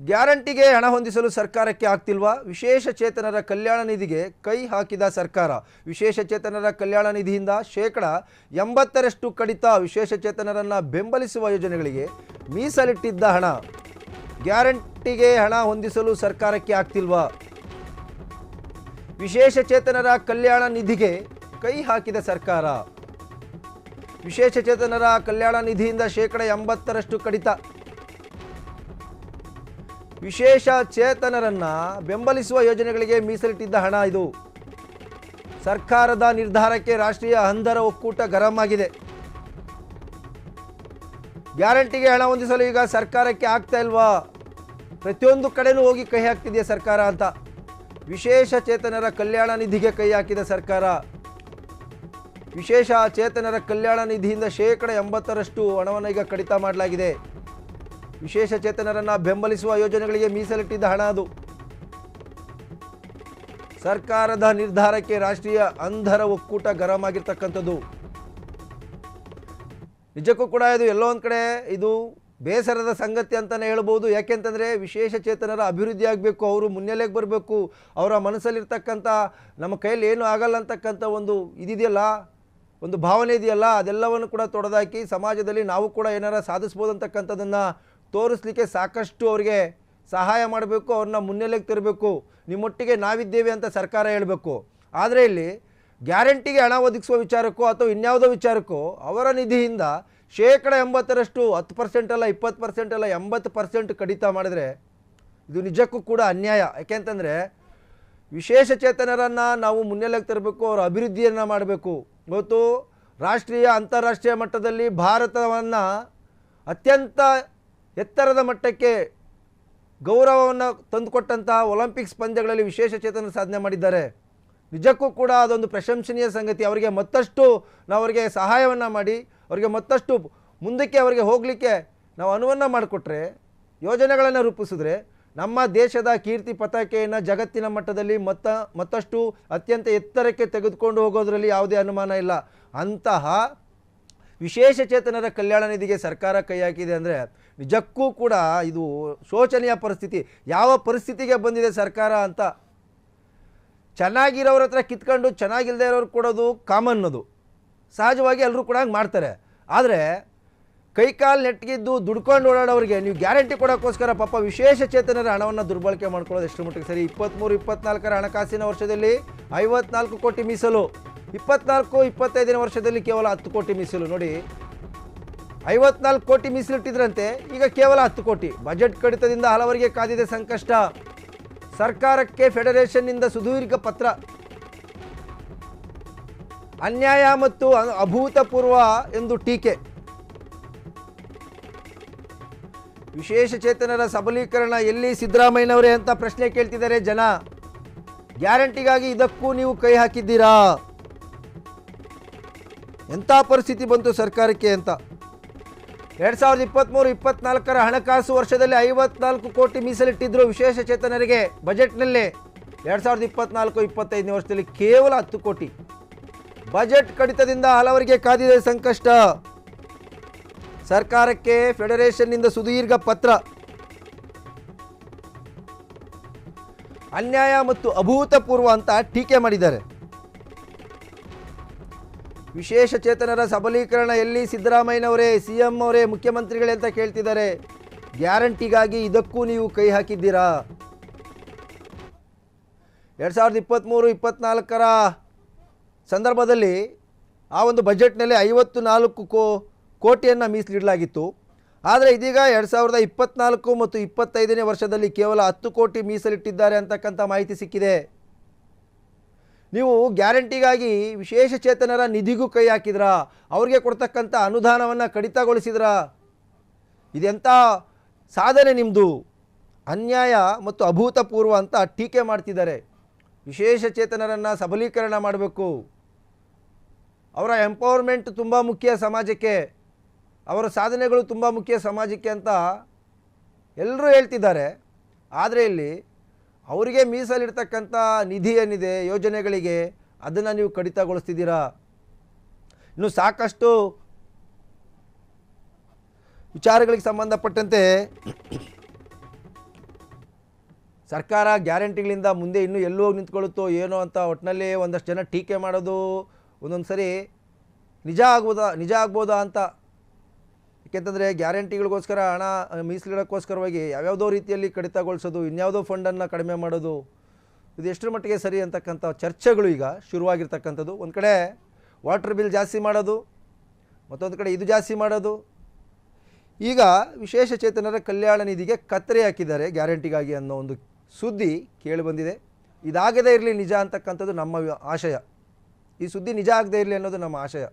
ಗ್ಯಾರಂಟಿಗೆ ಹಣ ಹೊಂದಿಸಲು ಸರ್ಕಾರಕ್ಕೆ ಆಗ್ತಿಲ್ವಾ? ವಿಶೇಷ ಚೇತನರ ಕಲ್ಯಾಣ ನಿಧಿಗೆ ಕೈ ಹಾಕಿದ ಸರ್ಕಾರ. ವಿಶೇಷ ಚೇತನರ ಕಲ್ಯಾಣ ನಿಧಿಯಿಂದ ಶೇಕಡ 80ರಷ್ಟು ಕಡಿತ. ವಿಶೇಷ ಚೇತನರನ್ನು ಬೆಂಬಲಿಸುವ ಯೋಜನೆಗಳಿಗೆ ಮೀಸಲಿಟ್ಟಿದ್ದ ಹಣ. ಗ್ಯಾರಂಟಿಗೆ ಹಣ ಹೊಂದಿಸಲು ಸರ್ಕಾರಕ್ಕೆ ಆಗ್ತಿಲ್ವಾ? ವಿಶೇಷ ಚೇತನರ ಕಲ್ಯಾಣ ನಿಧಿಗೆ ಕೈ ಹಾಕಿದ ಸರ್ಕಾರ. ವಿಶೇಷ ಚೇತನರ ಕಲ್ಯಾಣ ನಿಧಿಯಿಂದ ಶೇಕಡ 80ರಷ್ಟು ಕಡಿತ. ವಿಶೇಷ ಚೇತನರನ್ನು ಬೆಂಬಲಿಸುವ ಯೋಜನೆಗಳಿಗೆ ಮೀಸಲಿಟ್ಟಿದ್ದ ಹಣ ಇದು. ಸರ್ಕಾರದ ನಿರ್ಧಾರಕ್ಕೆ ರಾಷ್ಟ್ರೀಯ ಅಂಧರ ಒಕ್ಕೂಟ ಗರಂ ಆಗಿದೆ. ಗ್ಯಾರಂಟಿಗೆ ಹಣ ಹೊಂದಿಸಲು ಈಗ ಸರ್ಕಾರಕ್ಕೆ ಆಗ್ತಾ ಇಲ್ವಾ? ಪ್ರತಿಯೊಂದು ಕಡೆನೂ ಹೋಗಿ ಕೈ ಹಾಕ್ತಿದೆಯಾ ಸರ್ಕಾರ ಅಂತ. ವಿಶೇಷ ಚೇತನರ ಕಲ್ಯಾಣ ನಿಧಿಗೆ ಕೈ ಹಾಕಿದ ಸರ್ಕಾರ. ವಿಶೇಷ ಚೇತನರ ಕಲ್ಯಾಣ ನಿಧಿಯಿಂದ ಶೇಕಡ 80ರಷ್ಟು ಹಣವನ್ನು ಈಗ ಕಡಿತ ಮಾಡಲಾಗಿದೆ. ವಿಶೇಷ ಚೇತನರನ್ನು ಬೆಂಬಲಿಸುವ ಯೋಜನೆಗಳಿಗೆ ಮೀಸಲಿಟ್ಟಿದ್ದ ಹಣ ಅದು. ಸರ್ಕಾರದ ನಿರ್ಧಾರಕ್ಕೆ ರಾಷ್ಟ್ರೀಯ ಅಂಧರ ಒಕ್ಕೂಟ ಗರಂ ಆಗಿರ್ತಕ್ಕಂಥದ್ದು. ನಿಜಕ್ಕೂ ಕೂಡ ಇದು ಎಲ್ಲೋ ಒಂದು ಕಡೆ ಇದು ಬೇಸರದ ಸಂಗತಿ ಅಂತಲೇ ಹೇಳ್ಬೋದು. ಯಾಕೆಂತಂದರೆ ವಿಶೇಷ ಚೇತನರ ಅಭಿವೃದ್ಧಿ ಆಗಬೇಕು, ಅವರು ಮುನ್ನೆಲೆಗೆ ಬರಬೇಕು, ಅವರ ಮನಸ್ಸಲ್ಲಿರ್ತಕ್ಕಂಥ ನಮ್ಮ ಕೈಯಲ್ಲಿ ಏನೂ ಆಗಲ್ಲ ಅಂತಕ್ಕಂಥ ಒಂದು ಇದಿದೆಯಲ್ಲ, ಒಂದು ಭಾವನೆ ಇದೆಯಲ್ಲ, ಅದೆಲ್ಲವನ್ನು ಕೂಡ ತೊಡೆದಾಕಿ ಸಮಾಜದಲ್ಲಿ ನಾವು ಕೂಡ ಏನಾರ ಸಾಧಿಸ್ಬೋದು ಅಂತಕ್ಕಂಥದ್ದನ್ನು ತೋರಿಸ್ಲಿಕ್ಕೆ ಸಾಕಷ್ಟು ಅವರಿಗೆ ಸಹಾಯ ಮಾಡಬೇಕು, ಅವ್ರನ್ನ ಮುನ್ನೆಲೆಗೆ ತರಬೇಕು. ನಿಮ್ಮೊಟ್ಟಿಗೆ ನಾವಿದ್ದೇವೆ ಅಂತ ಸರ್ಕಾರ ಹೇಳಬೇಕು. ಆದರೆ ಇಲ್ಲಿ ಗ್ಯಾರಂಟಿಗೆ ಹಣ ಒದಗಿಸುವ ವಿಚಾರಕ್ಕೋ ಅಥವಾ ಇನ್ಯಾವುದೋ ವಿಚಾರಕ್ಕೋ ಅವರ ನಿಧಿಯಿಂದ ಶೇಕಡ 80ರಷ್ಟು 10% ಅಲ್ಲ, 20% ಅಲ್ಲ, 80% ಕಡಿತ ಮಾಡಿದರೆ ಇದು ನಿಜಕ್ಕೂ ಕೂಡ ಅನ್ಯಾಯ. ಯಾಕೆಂತಂದರೆ ವಿಶೇಷ ಚೇತನರನ್ನು ನಾವು ಮುನ್ನೆಲೆಗೆ ತರಬೇಕು, ಅವರ ಅಭಿವೃದ್ಧಿಯನ್ನು ಮಾಡಬೇಕು. ಇವತ್ತು ರಾಷ್ಟ್ರೀಯ ಅಂತಾರಾಷ್ಟ್ರೀಯ ಮಟ್ಟದಲ್ಲಿ ಭಾರತವನ್ನು ಅತ್ಯಂತ ಎತ್ತರದ ಮಟ್ಟಕ್ಕೆ ಗೌರವವನ್ನು ತಂದುಕೊಟ್ಟಂತಹ ಒಲಿಂಪಿಕ್ಸ್ ಪಂದ್ಯಗಳಲ್ಲಿ ವಿಶೇಷ ಚೇತನ ಸಾಧನೆ ಮಾಡಿದ್ದಾರೆ. ನಿಜಕ್ಕೂ ಕೂಡ ಅದೊಂದು ಪ್ರಶಂಸನೀಯ ಸಂಗತಿ. ಅವರಿಗೆ ಮತ್ತಷ್ಟು ನಾವು ಅವರಿಗೆ ಸಹಾಯವನ್ನು ಮಾಡಿ ಅವರಿಗೆ ಮತ್ತಷ್ಟು ಮುಂದಕ್ಕೆ ಅವರಿಗೆ ಹೋಗಲಿಕ್ಕೆ ನಾವು ಅನುವನ್ನು ಮಾಡಿಕೊಟ್ರೆ, ಯೋಜನೆಗಳನ್ನು ರೂಪಿಸಿದ್ರೆ ನಮ್ಮ ದೇಶದ ಕೀರ್ತಿ ಪತಾಕೆಯನ್ನು ಜಗತ್ತಿನ ಮಟ್ಟದಲ್ಲಿ ಮತ್ತಷ್ಟು ಅತ್ಯಂತ ಎತ್ತರಕ್ಕೆ ತೆಗೆದುಕೊಂಡು ಹೋಗೋದರಲ್ಲಿ ಯಾವುದೇ ಅನುಮಾನ ಇಲ್ಲ. ಅಂತಹ ವಿಶೇಷ ಚೇತನರ ಕಲ್ಯಾಣ ನಿಧಿಗೆ ಸರ್ಕಾರ ಕೈ ಹಾಕಿದೆ ಅಂದರೆ ನಿಜಕ್ಕೂ ಕೂಡ ಇದು ಶೋಚನೀಯ ಪರಿಸ್ಥಿತಿ. ಯಾವ ಪರಿಸ್ಥಿತಿಗೆ ಬಂದಿದೆ ಸರ್ಕಾರ ಅಂತ. ಚೆನ್ನಾಗಿರೋರ ಹತ್ರ ಕಿತ್ಕೊಂಡು ಚೆನ್ನಾಗಿಲ್ಲದೆ ಇರೋರು ಕೊಡೋದು ಕಾಮನ್, ಅದು ಸಹಜವಾಗಿ ಎಲ್ಲರೂ ಕೂಡ ಹಂಗೆ ಮಾಡ್ತಾರೆ. ಆದರೆ ಕೈಕಾಲು ನೆಟ್ಟಿಗಿದ್ದು ದುಡ್ಕೊಂಡು ಓಡಾಡೋರಿಗೆ ನೀವು ಗ್ಯಾರಂಟಿ ಕೊಡೋಕ್ಕೋಸ್ಕರ ಪಾಪ ವಿಶೇಷ ಚೇತನರ ಹಣವನ್ನು ದುರ್ಬಳಕೆ ಮಾಡ್ಕೊಳ್ಳೋದು ಎಷ್ಟು ಮಟ್ಟಿಗೆ ಸರಿ? 23-24ರ ಹಣಕಾಸಿನ ವರ್ಷದಲ್ಲಿ 54 ಕೋಟಿ ಮೀಸಲು, 24-25ನೇ ವರ್ಷದಲ್ಲಿ ಕೇವಲ 10 ಕೋಟಿ ಮೀಸಲು. ನೋಡಿ, 54 ಕೋಟಿ ಮೀಸಲಿಟ್ಟಿದ್ರಂತೆ, ಈಗ ಕೇವಲ 10 ಕೋಟಿ. ಬಜೆಟ್ ಕಡಿತದಿಂದ ಹಲವರಿಗೆ ಕಾದಿದೆ ಸಂಕಷ್ಟ. ಸರ್ಕಾರಕ್ಕೆ ಫೆಡರೇಷನ್ನಿಂದ ಸುದೀರ್ಘ ಪತ್ರ. ಅನ್ಯಾಯ ಮತ್ತು ಅಭೂತಪೂರ್ವ ಎಂದು ಟೀಕೆ. ವಿಶೇಷ ಚೇತನರ ಸಬಲೀಕರಣ ಎಲ್ಲಿ ಸಿದ್ದರಾಮಯ್ಯನವರೇ ಅಂತ ಪ್ರಶ್ನೆ ಕೇಳ್ತಿದ್ದಾರೆ ಜನ. ಗ್ಯಾರಂಟಿಗಾಗಿ ಇದಕ್ಕೂ ನೀವು ಕೈ ಹಾಕಿದ್ದೀರಾ? ಎಂಥ ಪರಿಸ್ಥಿತಿ ಬಂತು ಸರ್ಕಾರಕ್ಕೆ ಅಂತ. 2023-24ರ ಹಣಕಾಸು ವರ್ಷದಲ್ಲಿ 54 ಕೋಟಿ ಮೀಸಲಿಟ್ಟಿದ್ರು ವಿಶೇಷ ಚೇತನರಿಗೆ ಬಜೆಟ್ನಲ್ಲೇ. 2024-25ನೇ ವರ್ಷದಲ್ಲಿ ಕೇವಲ 10 ಕೋಟಿ. ಬಜೆಟ್ ಕಡಿತದಿಂದ ಹಲವರಿಗೆ ಕಾದಿದೆ ಸಂಕಷ್ಟ. ಸರ್ಕಾರಕ್ಕೆ ಫೆಡರೇಷನ್ನಿಂದ ಸುದೀರ್ಘ ಪತ್ರ. ಅನ್ಯಾಯ ಮತ್ತು ಅಭೂತಪೂರ್ವ ಅಂತ ಟೀಕೆ ಮಾಡಿದ್ದಾರೆ. ವಿಶೇಷ ಚೇತನರ ಸಬಲೀಕರಣ ಎಲ್ಲಿ ಸಿದ್ದರಾಮಯ್ಯನವರೇ, CM ಅವರೇ, ಮುಖ್ಯಮಂತ್ರಿಗಳೇ ಅಂತ ಕೇಳ್ತಿದ್ದಾರೆ. ಗ್ಯಾರಂಟಿಗಾಗಿ ಇದಕ್ಕೂ ನೀವು ಕೈ ಹಾಕಿದ್ದೀರಾ? 2023-24ರ ಸಂದರ್ಭದಲ್ಲಿ ಆ ಒಂದು ಬಜೆಟ್ನಲ್ಲಿ 54 ಕೋಟಿಯನ್ನು ಮೀಸಲಿಡಲಾಗಿತ್ತು. ಆದರೆ ಇದೀಗ 2024 ಮತ್ತು 25ನೇ ವರ್ಷದಲ್ಲಿ ಕೇವಲ 10 ಕೋಟಿ ಮೀಸಲಿಟ್ಟಿದ್ದಾರೆ ಅಂತಕ್ಕಂಥ ಮಾಹಿತಿ ಸಿಕ್ಕಿದೆ. ನೀವು ಗ್ಯಾರಂಟಿಗಾಗಿ ವಿಶೇಷ ಚೇತನರ ನಿಧಿಗೂ ಕೈ ಹಾಕಿದ್ರಾ? ಅವ್ರಿಗೆ ಕೊಡ್ತಕ್ಕಂಥ ಅನುದಾನವನ್ನು ಕಡಿತಗೊಳಿಸಿದ್ರಾ? ಇದೆಂಥ ಸಾಧನೆ ನಿಮ್ಮದು? ಅನ್ಯಾಯ ಮತ್ತು ಅಭೂತಪೂರ್ವ ಅಂತ ಟೀಕೆ ಮಾಡ್ತಿದ್ದಾರೆ. ವಿಶೇಷ ಚೇತನರನ್ನು ಸಬಲೀಕರಣ ಮಾಡಬೇಕು, ಅವರ ಎಂಪವರ್ಮೆಂಟ್ ತುಂಬ ಮುಖ್ಯ ಸಮಾಜಕ್ಕೆ, ಅವರ ಸಾಧನೆಗಳು ತುಂಬ ಮುಖ್ಯ ಸಮಾಜಕ್ಕೆ ಅಂತ ಎಲ್ಲರೂ ಹೇಳ್ತಿದ್ದಾರೆ. ಆದರೆ ಇಲ್ಲಿ ಅವರಿಗೆ ಮೀಸಲಿಡ್ತಕ್ಕಂಥ ನಿಧಿ ಏನಿದೆ ಯೋಜನೆಗಳಿಗೆ, ಅದನ್ನು ನೀವು ಕಡಿತಗೊಳಿಸ್ತಿದ್ದೀರಾ. ಇನ್ನು ಸಾಕಷ್ಟು ವಿಚಾರಗಳಿಗೆ ಸಂಬಂಧಪಟ್ಟಂತೆ ಸರ್ಕಾರ ಗ್ಯಾರಂಟಿಗಳಿಂದ ಮುಂದೆ ಇನ್ನೂ ಎಲ್ಲೋ ನಿಂತ್ಕೊಳ್ಳುತ್ತೋ ಏನೋ ಅಂತ ಒಟ್ಟಿನಲ್ಲಿ ಒಂದಷ್ಟು ಜನ ಟೀಕೆ ಮಾಡೋದು ಒಂದೊಂದು ಸರಿ ನಿಜ ಆಗ್ಬೋದಾ ಅಂತ. ಏಕೆಂತಂದರೆ ಗ್ಯಾರಂಟಿಗಳಿಗೋಸ್ಕರ ಹಣ ಮೀಸಲಿಡೋಕ್ಕೋಸ್ಕರವಾಗಿ ಯಾವ್ಯಾವುದೋ ರೀತಿಯಲ್ಲಿ ಕಡಿತಗೊಳಿಸೋದು, ಇನ್ಯಾವುದೋ ಫಂಡನ್ನು ಕಡಿಮೆ ಮಾಡೋದು, ಇದು ಎಷ್ಟರ ಮಟ್ಟಿಗೆ ಸರಿ ಅಂತಕ್ಕಂಥ ಚರ್ಚೆಗಳು ಈಗ ಶುರುವಾಗಿರ್ತಕ್ಕಂಥದ್ದು. ಒಂದು ಕಡೆ ವಾಟರ್ ಬಿಲ್ ಜಾಸ್ತಿ ಮಾಡೋದು, ಮತ್ತೊಂದು ಕಡೆ ಇದು ಜಾಸ್ತಿ ಮಾಡೋದು. ಈಗ ವಿಶೇಷ ಚೇತನರ ಕಲ್ಯಾಣ ನಿಧಿಗೆ ಕತ್ತರಿ ಹಾಕಿದ್ದಾರೆ ಗ್ಯಾರಂಟಿಗಾಗಿ ಅನ್ನೋ ಒಂದು ಸುದ್ದಿ ಕೇಳಿಬಂದಿದೆ. ಇದಾಗದೇ ಇರಲಿ ನಿಜ ಅಂತಕ್ಕಂಥದ್ದು ನಮ್ಮ ಆಶಯ. ಈ ಸುದ್ದಿ ನಿಜ ಆಗದೇ ಇರಲಿ ಅನ್ನೋದು ನಮ್ಮ ಆಶಯ.